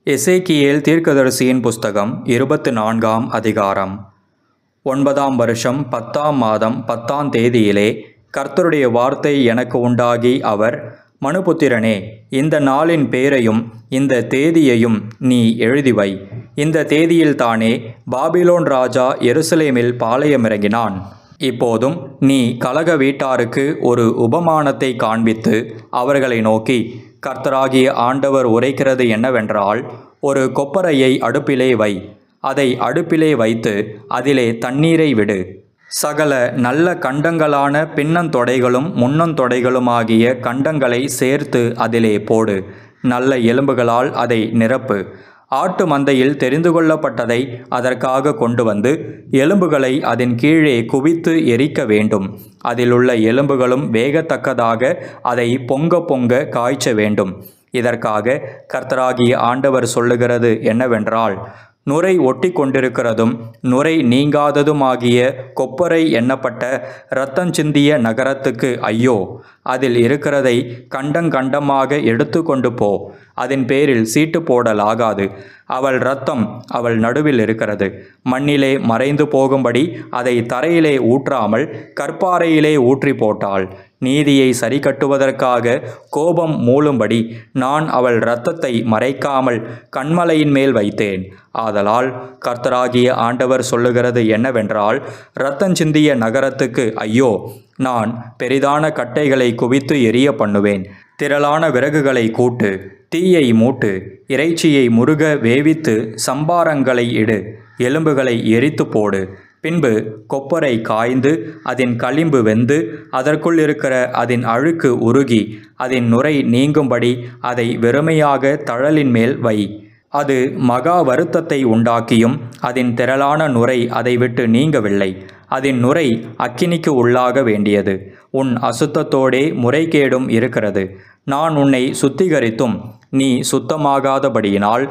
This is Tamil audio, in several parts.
எசேக்கியேல் தீர்க்கதரிசியின் புஸ்தகம் 24ஆம் அதிகாரம். 9ஆம் வருஷம் 10ஆம் மாதம் 10ஆம் தேதியிலே கர்த்தருடைய வார்த்தை எனக்கு உண்டாகி, அவர், மனுபுத்திரனே, இந்த நாளின் பேரையும் இந்த தேதியையும் நீ எழுதிவை. இந்த தேதியில்தானே பாபிலோன் ராஜா எருசலேமில் பாளையமிறங்கினான். இப்போதும் நீ கலக வீட்டாருக்கு ஒரு உபமானத்தை காண்பித்து அவர்களை நோக்கி, கர்த்தராகிய ஆண்டவர் உரைக்கிறது என்னவென்றால், ஒரு கொப்பரையை அடுப்பிலே வை, அதை அடுப்பிலே வைத்து அதிலே தண்ணீரை விடு. சகல நல்ல கண்டங்களான பின்னந்தொடைகளும் முன்னந்தொடைகளுமாகிய கண்டங்களை சேர்த்து அதிலே போடு. நல்ல எலும்புகளால் அதை நிரப்பு. ஆட்டு மந்தையில் தெரிந்து கொள்ளப்பட்டதை அதற்காக கொண்டு வந்து எலும்புகளை அதன் கீழே குவித்து எரிக்க வேண்டும். அதிலுள்ள எலும்புகளும் வேகத்தக்கதாக அதை பொங்க பொங்க காய்ச்ச வேண்டும். இதற்காக கர்த்தராகிய ஆண்டவர் சொல்லுகிறது என்னவென்றால், நுரை ஒட்டி கொண்டிருக்கிறதும் நுரை நீங்காததுமாகிய கொப்பரை எண்ணப்பட்ட இரத்தஞ்சிந்திய நகரத்துக்கு ஐயோ! அதில் இருக்கிறதை கண்டங்கண்டமாக எடுத்து கொண்டு போ. அதன் பேரில் சீட்டு போடலாகாது. அவள் இரத்தம் அவள் நடுவில் இருக்கிறது. மண்ணிலே மறைந்து போகும்படி அதை தரையிலே ஊற்றாமல் கற்பாறையிலே ஊற்றி போட்டாள். நீதியை சரி கட்டுவதற்காக கோபம் மூளும்படி நான் அவள் இரத்தத்தை மறைக்காமல் கன்மலையின் மேல் வைத்தேன். ஆதலால் கர்த்தராகிய ஆண்டவர் சொல்லுகிறது என்னவென்றால், இரத்தஞ்சிந்திய நகரத்துக்கு ஐயோ! நான் பெரிதான கட்டைகளை குவித்து எரிய பண்ணுவேன். திரளான விறகுகளை கூட்டு, தீயை மூட்டு, இறைச்சியை முருக வேவித்து சம்பாரங்களை இடு, எலும்புகளை எரித்து போடு. பின்பு கொப்பரை காய்ந்து அதன் களிம்பு வெந்து அதற்குள் இருக்கிற அதன் அழுக்கு உருகி அதன் நுரை நீங்கும்படி அதை வெறுமையாக தழலின் மேல் வை. அது மகா வருத்தத்தை உண்டாக்கியும் அதன் திரளான நுரை அதை விட்டு நீங்கவில்லை. அதன் நுரை அக்கினிக்கு உள்ளாக வேண்டியது. உன் அசுத்தத்தோடே முறைகேடும் இருக்கிறது. நான் உன்னை சுத்திகரித்தும் நீ சுத்தமாகாதபடியினால்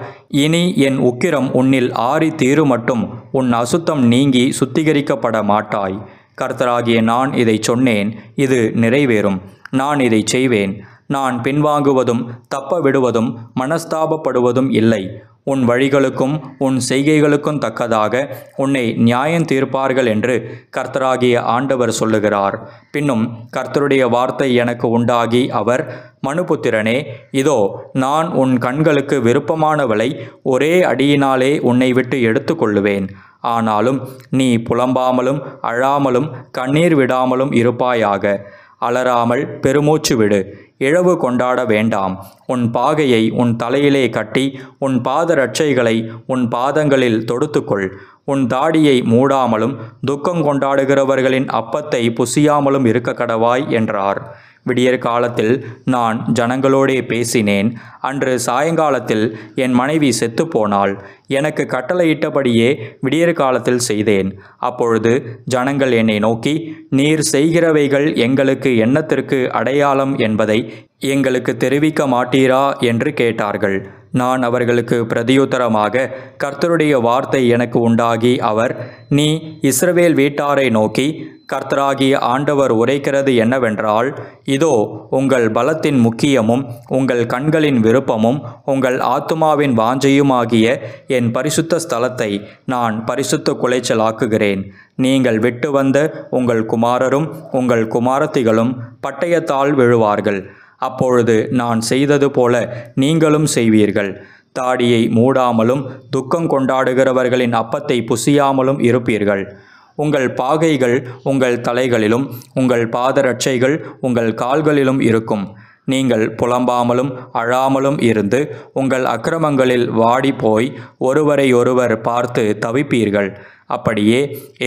இனி என் உக்கிரம் உன்னில் ஆறி தீருமட்டும் உன் அசுத்தம் நீங்கி சுத்திகரிக்கப்பட மாட்டாய். கர்த்தராகிய நான் இதை சொன்னேன், இது நிறைவேறும். நான் இதை செய்வேன். நான் பின்வாங்குவதும் தப்ப விடுவதும் மனஸ்தாபப்படுவதும் இல்லை. உன் வழிகளுக்கும் உன் செய்கைகளுக்கும் தக்கதாக உன்னை நியாயம் தீர்ப்பார்கள் என்று கர்த்தராகிய ஆண்டவர் சொல்லுகிறார். பின்னும் கர்த்தருடைய வார்த்தை எனக்கு உண்டாகி, அவர், மனுபுத்திரனே, இதோ நான் உன் கண்களுக்கு விருப்பமானவளை ஒரே அடியினாலே உன்னை விட்டு எடுத்து கொள்ளுவேன். ஆனாலும் நீ புலம்பாமலும் அழாமலும் கண்ணீர் விடாமலும் இருப்பாயாக. அலறாமல் பெருமூச்சு விடு. இழவு கொண்டாட வேண்டாம். உன் பாகையை உன் தலையிலே கட்டி உன் பாதரட்சைகளை உன் பாதங்களில் தொடுத்துக்கொள். உன் தாடியை மூடாமலும் துக்கம் கொண்டாடுகிறவர்களின் அப்பத்தை புசியாமலும் இருக்க கடவாய் என்றார். விடியற் காலத்தில் நான் ஜனங்களோடே பேசினேன். அன்று சாயங்காலத்தில் என் மனைவி செத்துப்போனாள். எனக்கு கட்டளையிட்டபடியே விடியற் காலத்தில் செய்தேன். அப்பொழுது ஜனங்கள் என்னை நோக்கி, நீர் செய்கிறவைகள் எங்களுக்கு என்னத்திற்கு அடையாளம் என்பதை எங்களுக்கு தெரிவிக்க மாட்டீரா என்று கேட்டார்கள். நான் அவர்களுக்கு பிரதியுத்தரமாக, கர்த்தருடைய வார்த்தை எனக்கு உண்டாகி, அவர், நீ இஸ்ரவேல் வீட்டாரை நோக்கி, கர்த்தராகிய ஆண்டவர் உரைக்கிறது என்னவென்றால், இதோ உங்கள் பலத்தின் முக்கியமும் உங்கள் கண்களின் விருப்பமும் உங்கள் ஆத்துமாவின் வாஞ்சையுமாகிய என் பரிசுத்த ஸ்தலத்தை நான் பரிசுத்த குலைச்சலாக்குகிறேன். நீங்கள் விட்டு வந்த உங்கள் குமாரரும் உங்கள் குமாரத்திகளும் பட்டயத்தால் விழுவார்கள். அப்பொழுது நான் செய்தது போல நீங்களும் செய்வீர்கள். தாடியை மூடாமலும் துக்கம் கொண்டாடுகிறவர்களின் அப்பத்தை புசியாமலும் இருப்பீர்கள். உங்கள் பாகைகள் உங்கள் தலைகளிலும் உங்கள் பாதரட்சைகள் உங்கள் கால்களிலும் இருக்கும். நீங்கள் புலம்பாமலும் அழாமலும் இருந்து உங்கள் அக்கிரமங்களில் வாடி போய் ஒருவரையொருவர் பார்த்து தவிப்பீர்கள். அப்படியே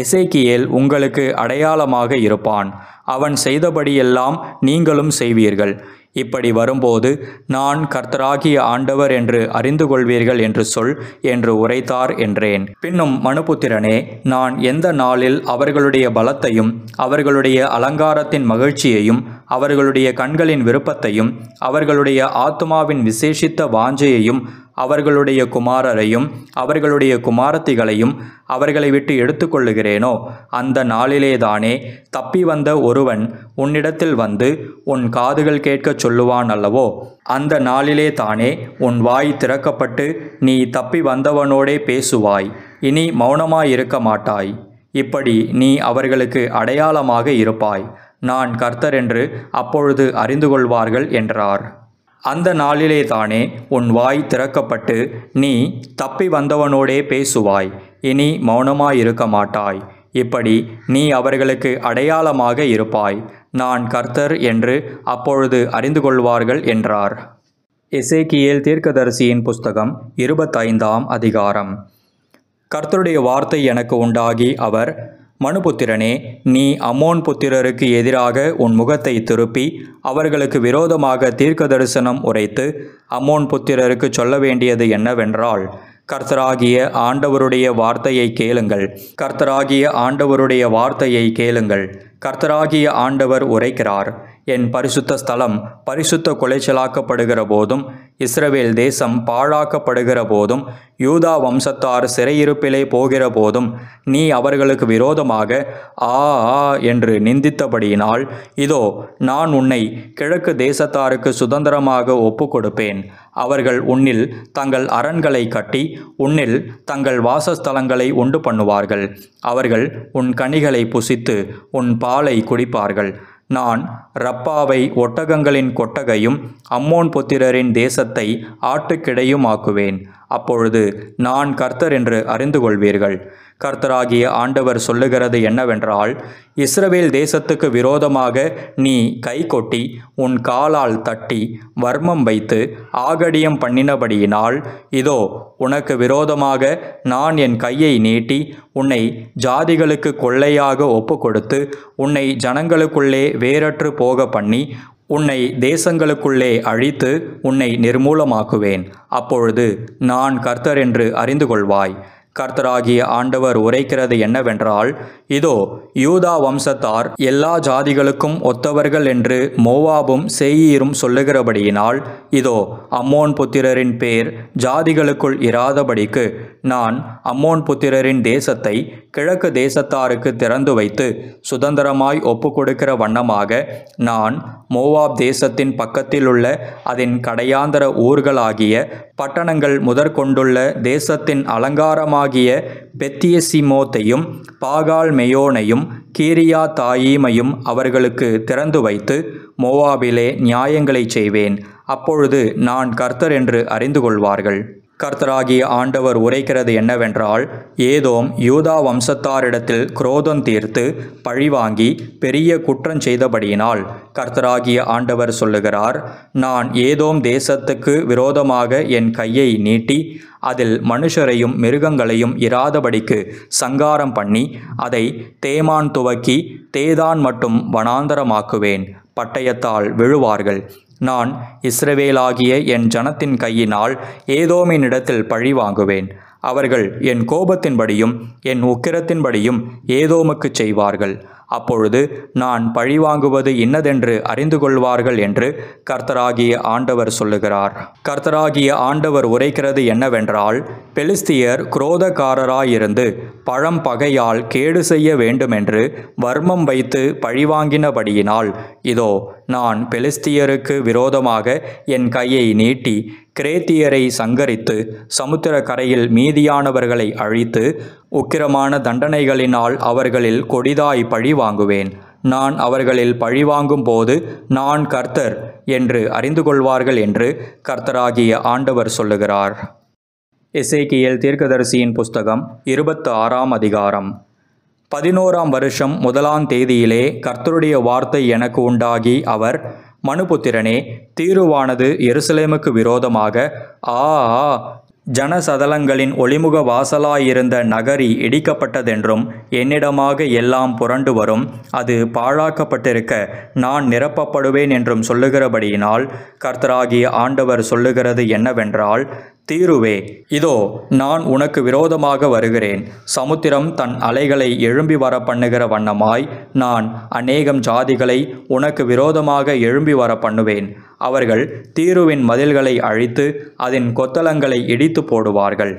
எசேக்கியேல் உங்களுக்கு அடையாளமாக இருப்பான். அவன் செய்தபடியெல்லாம் நீங்களும் செய்வீர்கள். இப்படி வரும்போது நான் கர்த்தராகிய ஆண்டவர் என்று அறிந்து கொள்வீர்கள் என்று சொல் என்று உரைத்தார் என்றேன். பின்னும் மனுபுத்திரனே, நான் எந்த நாளில் அவர்களுடைய பலத்தையும் அவர்களுடைய அலங்காரத்தின் மகிழ்ச்சியையும் அவர்களுடைய கண்களின் விருப்பத்தையும் அவர்களுடைய ஆத்துமாவின் விசேஷித்த வாஞ்சையையும் அவர்களுடைய குமாரரையும் அவர்களுடைய குமாரத்திகளையும் அவர்களை விட்டு எடுத்துக்கொள்ளுகிறேனோ, அந்த நாளிலேதானே தப்பி வந்த ஒருவன் உன்னிடத்தில் வந்து உன் காதுகள் கேட்கச் சொல்லுவான் அல்லவோ? அந்த நாளிலே தானே உன் வாய் திறக்கப்பட்டு நீ தப்பி வந்தவனோடே பேசுவாய். இனி மௌனமாயிருக்க மாட்டாய். இப்படி நீ அவர்களுக்கு அடையாளமாக இருப்பாய். நான் கர்த்தர் என்று அப்பொழுது அறிந்து கொள்வார்கள் என்றார். அந்த நாளிலே தானே உன் வாய் திறக்கப்பட்டு நீ தப்பி வந்தவனோடே பேசுவாய். இனி மௌனமாயிருக்க மாட்டாய். இப்படி நீ அவர்களுக்கு அடையாளமாக இருப்பாய். நான் கர்த்தர் என்று அப்பொழுது அறிந்து கொள்வார்கள் என்றார். எசேக்கியேல் தீர்க்கதரிசியின் புஸ்தகம் 25ஆம் அதிகாரம். கர்த்தருடைய வார்த்தை எனக்கு உண்டாகி அவர், மனுபுத்திரனே, நீ அம்மோன் புத்திரருக்கு எதிராக உன் முகத்தை திருப்பி அவர்களுக்கு விரோதமாக தீர்க்க தரிசனம் உரைத்து அம்மோன் புத்திரருக்கு சொல்ல வேண்டியது என்னவென்றால், கர்த்தராகிய ஆண்டவருடைய வார்த்தையை கேளுங்கள். கர்த்தராகிய ஆண்டவருடைய வார்த்தையை கேளுங்கள். கர்த்தராகிய ஆண்டவர் உரைக்கிறார், என் பரிசுத்த ஸ்தலம் பரிசுத்த குலைச்சலாக்கப்படுகிற போதும், இஸ்ரவேல் தேசம் பாழாக்கப்படுகிற போதும், யூதா வம்சத்தார் சிறையிருப்பிலே போகிற போதும் நீ அவர்களுக்கு விரோதமாக ஆ ஆ என்று நிந்தித்தபடியினால், இதோ நான் உன்னை கிழக்கு தேசத்தாருக்கு சுதந்திரமாக ஒப்பு கொடுப்பேன். அவர்கள் உன்னில் தங்கள் அரண்களை கட்டி உன்னில் தங்கள் வாசஸ்தலங்களை உண்டு பண்ணுவார்கள். அவர்கள் உன் கனிகளை புசித்து உன் பாலை குடிப்பார்கள். நான் ரப்பாவை ஒட்டகங்களின் கொட்டகையும் அம்மோன் புத்திரரின் தேசத்தை ஆட்டுக்கிடையும் ஆக்குவேன். அப்பொழுது நான் கர்த்தர் என்று அறிந்து கொள்வீர்கள். கர்த்தராகிய ஆண்டவர் சொல்லுகிறது என்னவென்றால், இஸ்ரவேல் தேசத்துக்கு விரோதமாக நீ கை கொட்டி உன் காலால் தட்டி வர்மம் வைத்து ஆகடியம் பண்ணினபடியினால், இதோ உனக்கு விரோதமாக நான் என் கையை நீட்டி உன்னை ஜாதிகளுக்கு கொள்ளையாக ஒப்பு கொடுத்து உன்னை ஜனங்களுக்குள்ளே வேறற்று போக பண்ணி உன்னை தேசங்களுக்குள்ளே அழித்து உன்னை நிர்மூலமாக்குவேன். அப்பொழுது நான் கர்த்தர் என்று அறிந்து கொள்வாய். கர்த்தராகிய ஆண்டவர் உரைக்கிறது என்னவென்றால், இதோ யூதா வம்சத்தார் எல்லா ஜாதிகளுக்கும் ஒத்தவர்கள் என்று மோவாபும் சேயீரும் சொல்லுகிறபடியினால், இதோ அம்மோன் புத்திரரின் பேர் ஜாதிகளுக்குள் இராதபடிக்கு நான் அம்மோன் புத்திரரின் தேசத்தை கிழக்கு தேசத்தாருக்கு திறந்து வைத்து சுதந்திரமாய் ஒப்பு கொடுக்கிற வண்ணமாக நான் மோவாப் தேசத்தின் பக்கத்தில் உள்ள அதன் கடையாந்தர ஊர்களாகிய பட்டணங்கள் முதற்கொண்டுள்ள தேசத்தின் அலங்காரமாகிய பெத்தியசிமோத்தையும் பாகால் மெயோனையும் கீரியா தாயீமையும் அவர்களுக்கு திறந்து வைத்து மோவாபிலே நியாயங்களை செய்வேன். அப்பொழுது நான் கர்த்தர் என்று அறிந்து கொள்வார்கள். கர்த்தராகிய ஆண்டவர் உரைக்கிறது என்னவென்றால், ஏதோம் யூதா வம்சத்தாரிடத்தில் குரோதம் தீர்த்து பழிவாங்கி பெரிய குற்றம் செய்தபடியினால் கர்த்தராகிய ஆண்டவர் சொல்லுகிறார், நான் ஏதோம் தேசத்துக்கு விரோதமாக என் கையை நீட்டி அதில் மனுஷரையும் மிருகங்களையும் இராதபடிக்கு சங்காரம் பண்ணி அதை தேமான் துவக்கி தேதான் மட்டும் வனாந்தரமாக்குவேன். பட்டயத்தால் விழுவார்கள். நான் இஸ்ரவேலாகிய என் ஜனத்தின் கையினால் ஏதோமினிடத்தில் பழி வாங்குவேன். அவர்கள் என் கோபத்தின்படியும் என் உக்கிரத்தின்படியும் ஏதோமுக்கு செய்வார்கள். அப்பொழுது நான் பழிவாங்குவது இன்னதென்று அறிந்து கொள்வார்கள் என்று கர்த்தராகிய ஆண்டவர் சொல்லுகிறார். கர்த்தராகிய ஆண்டவர் உரைக்கிறது என்னவென்றால், பெலிஸ்தியர் குரோதக்காரராயிருந்து பழம் பகையால் கேடு செய்ய வேண்டுமென்று வர்மம் வைத்து பழிவாங்கினபடியினால், இதோ நான் பெலிஸ்தியருக்கு விரோதமாக என் கையை நீட்டி கிரேத்தியரை சங்கரித்து சமுத்திர கரையில் மீதியானவர்களை அழித்து உக்கிரமான தண்டனைகளினால் அவர்களில் கொடிதாய் பழி வாங்குவேன். நான் அவர்களில் பழிவாங்கும் போது நான் கர்த்தர் என்று அறிந்து கொள்வார்கள் என்று கர்த்தராகிய ஆண்டவர் சொல்லுகிறார். எசேக்கியேல் தீர்க்கதரிசியின் புஸ்தகம் 26ஆம் அதிகாரம். 11ஆம் வருஷம் 1ஆம் தேதியிலே கர்த்தருடைய வார்த்தை எனக்கு உண்டாகி அவர், மனுபுத்திரனே, தீருவானது எருசலேமுக்கு விரோதமாக ஆ ஆ ஜனசதலங்களின் ஒளிமுக வாசலாயிருந்த நகரி இடிக்கப்பட்டதென்றும் என்னிடமாக எல்லாம் புரண்டு வரும், அது பாழாக்கப்பட்டிருக்க நான் நிரப்பப்படுவேன் என்றும் சொல்லுகிறபடியினால் கர்த்தராகிய ஆண்டவர் சொல்லுகிறது என்னவென்றால், தீருவே, இதோ நான் உனக்கு விரோதமாக வருகிறேன். சமுத்திரம் தன் அலைகளை எழும்பி வர பண்ணுகிற வண்ணமாய் நான் அநேகம் ஜாதிகளை உனக்கு விரோதமாக எழும்பி வர பண்ணுவேன். அவர்கள் தீருவின் மதில்களை அழித்து அதன் கொத்தளங்களை இடித்து போடுவார்கள்.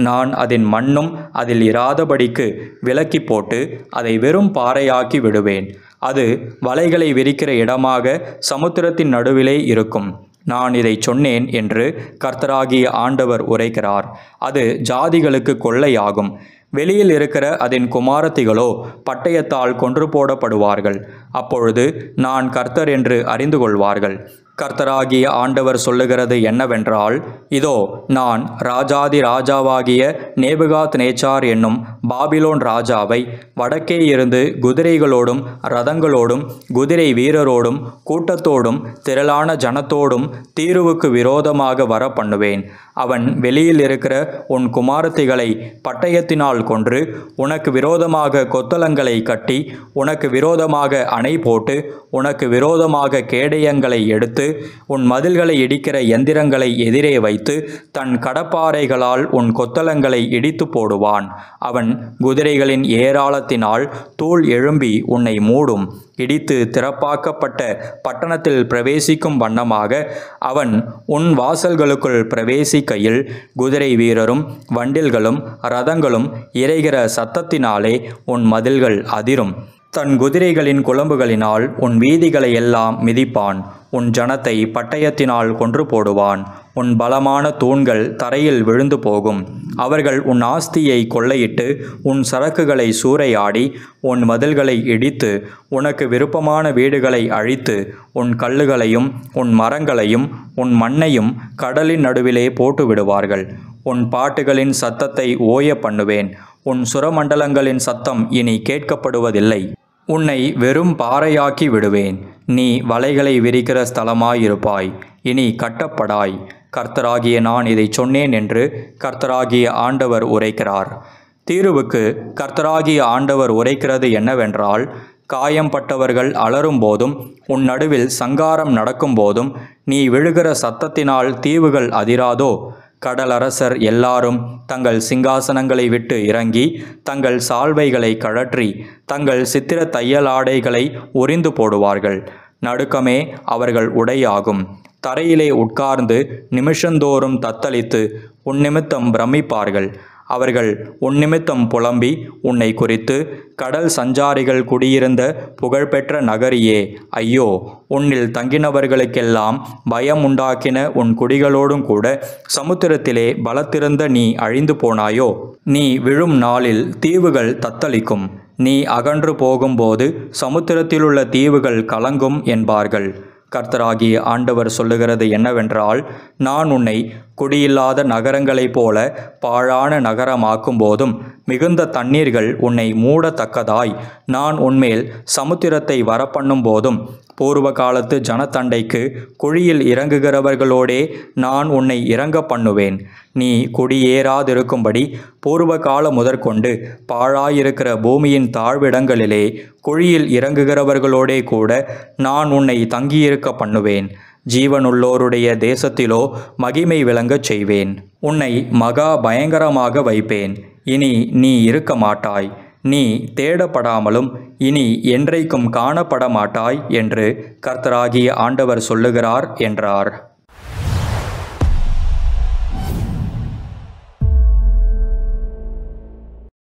நான் அதன் மண்ணும் அதில் இராதபடிக்கு விலக்கி போட்டு அதை வெறும் பாறையாக்கி விடுவேன். அது வலைகளை விரிக்கிற இடமாக சமுத்திரத்தின் நடுவிலே இருக்கும். நான் இதை சொன்னேன் என்று கர்த்தராகிய ஆண்டவர் உரைக்கிறார். அது ஜாதிகளுக்கு கொள்ளையாகும். வெளியில் இருக்கிற அதன் குமாரத்திகளோ பட்டயத்தால் கொன்று போடப்படுவார்கள். அப்பொழுது நான் கர்த்தர் என்று அறிந்து கொள்வார்கள். கர்த்தராகிய ஆண்டவர் சொல்லுகிறது என்னவென்றால், இதோ நான் ராஜாதி ராஜாவாகிய நேபுகாத் நேச்சார் என்னும் பாபிலோன் ராஜாவை வடக்கே இருந்து குதிரைகளோடும் இரதங்களோடும் குதிரை வீரரோடும் கூட்டத்தோடும் திரளான ஜனத்தோடும் தீருவுக்கு விரோதமாக வர பண்ணுவேன். அவன் வெளியில் இருக்கிற உன் குமாரத்திகளை பட்டயத்தினால் கொன்று உனக்கு விரோதமாக கொத்தளங்களை கட்டி உனக்கு விரோதமாக அணை போட்டு உனக்கு விரோதமாக கேடயங்களை எடுத்து உன் மதில்களை இடிக்கிற எந்திரங்களை எதிரே வைத்து தன் கடப்பாறைகளால் உன் கொத்தளங்களை இடித்து போடுவான். அவன் குதிரைகளின் ஏராளத்தினால் தூள் எழும்பி உன்னை மூடும். இடித்து திறப்பாக்கப்பட்ட பட்டணத்தில் பிரவேசிக்கும் வண்ணமாக அவன் உன் வாசல்களுக்குள் பிரவேசிக்கையில் குதிரை வீரரும் வண்டில்களும் இரதங்களும் இறைகிற சத்தத்தினாலே உன் மதில்கள் அதிரும். தன் குதிரைகளின் குளம்புகளினால் உன் வீதிகளை எல்லாம் மிதிப்பான். உன் ஜனத்தை பட்டயத்தினால் கொன்று போடுவான். உன் பலமான தூண்கள் தரையில் விழுந்து போகும். அவர்கள் உன் ஆஸ்தியை கொள்ளையிட்டு உன் சரக்குகளை சூறையாடி உன் மதில்களை இடித்து உனக்கு விருப்பமான வீடுகளை அழித்து உன் கல்லுகளையும் உன் மரங்களையும் உன் மண்ணையும் கடலின் நடுவிலே போட்டு விடுவார்கள். உன் பாட்டுகளின் சத்தத்தை ஓய பண்ணுவேன். உன் சுரமண்டலங்களின் சத்தம் இனி கேட்கப்படுவதில்லை. உன்னை வெறும் பாறையாக்கி விடுவேன். நீ வலைகளை விரிக்கிற ஸ்தலமாயிருப்பாய். இனி கட்டப்படாய். கர்த்தராகிய நான் இதை சொன்னேன் என்று கர்த்தராகிய ஆண்டவர் உரைக்கிறார். தீருவுக்கு கர்த்தராகிய ஆண்டவர் உரைக்கிறது என்னவென்றால், காயம்பட்டவர்கள் அலறும் போதும் உன் நடுவில் சங்காரம் நடக்கும் போதும் நீ விழுகிற சத்தத்தினால் தீவுகள் அதிராதோ? கடலரசர் எல்லாரும் தங்கள் சிங்காசனங்களை விட்டு இறங்கி தங்கள் சால்வைகளை கழற்றி தங்கள் சித்திர தையலாடைகளை உரிந்து போடுவார்கள். நடுக்கமே அவர்கள் உடையாகும். தரையிலே உட்கார்ந்து நிமிஷந்தோறும் தத்தளித்து உன்னிமித்தம் பிரமிப்பார்கள். அவர்கள் உன்னிமித்தம் புலம்பி உன்னை குறித்து, கடல் சஞ்சாரிகள் குடியிருந்த புகழ்பெற்ற நகரியே, ஐயோ, உன்னில் தங்கினவர்களுக்கெல்லாம் பயம் உண்டாக்கின உன் குடிகளோடும் கூட சமுத்திரத்திலே பலத்திருந்த நீ அழிந்து போனாயோ? நீ விழும் நாளில் தீவுகள் தத்தளிக்கும். நீ அகன்று போகும்போது சமுத்திரத்திலுள்ள தீவுகள் கலங்கும் என்பார்கள். கர்த்தராகிய ஆண்டவர் சொல்லுகிறது என்னவென்றால், நான் உன்னை குடியில்லாத நகரங்களைப் போல பாழான நகரமாக்கும் போதும் மிகுந்த தண்ணீர்கள் உன்னை மூடத்தக்கதாய் நான் உன்மேல் சமுத்திரத்தை வரப்பண்ணும் போதும் பூர்வ காலத்து ஜனத்தண்டைக்கு குழியில் இறங்குகிறவர்களோடே நான் உன்னை இறங்க பண்ணுவேன். நீ குடியேறாதிருக்கும்படி பூர்வ காலம் முதற்கொண்டு பாழாயிருக்கிற பூமியின் தாழ்விடங்களிலே குழியில் இறங்குகிறவர்களோடே கூட நான் உன்னை தங்கியிருக்க பண்ணுவேன். ஜீவனுள்ளோருடைய தேசத்திலோ மகிமை விளங்கச் செய்வேன். உன்னை மகா பயங்கரமாக வைப்பேன். இனி நீ இருக்க மாட்டாய். நீ தேடப்படாமலும் இனி என்றைக்கும் காணப்பட மாட்டாய் என்று கர்த்தராகிய ஆண்டவர் சொல்லுகிறார் என்றார்.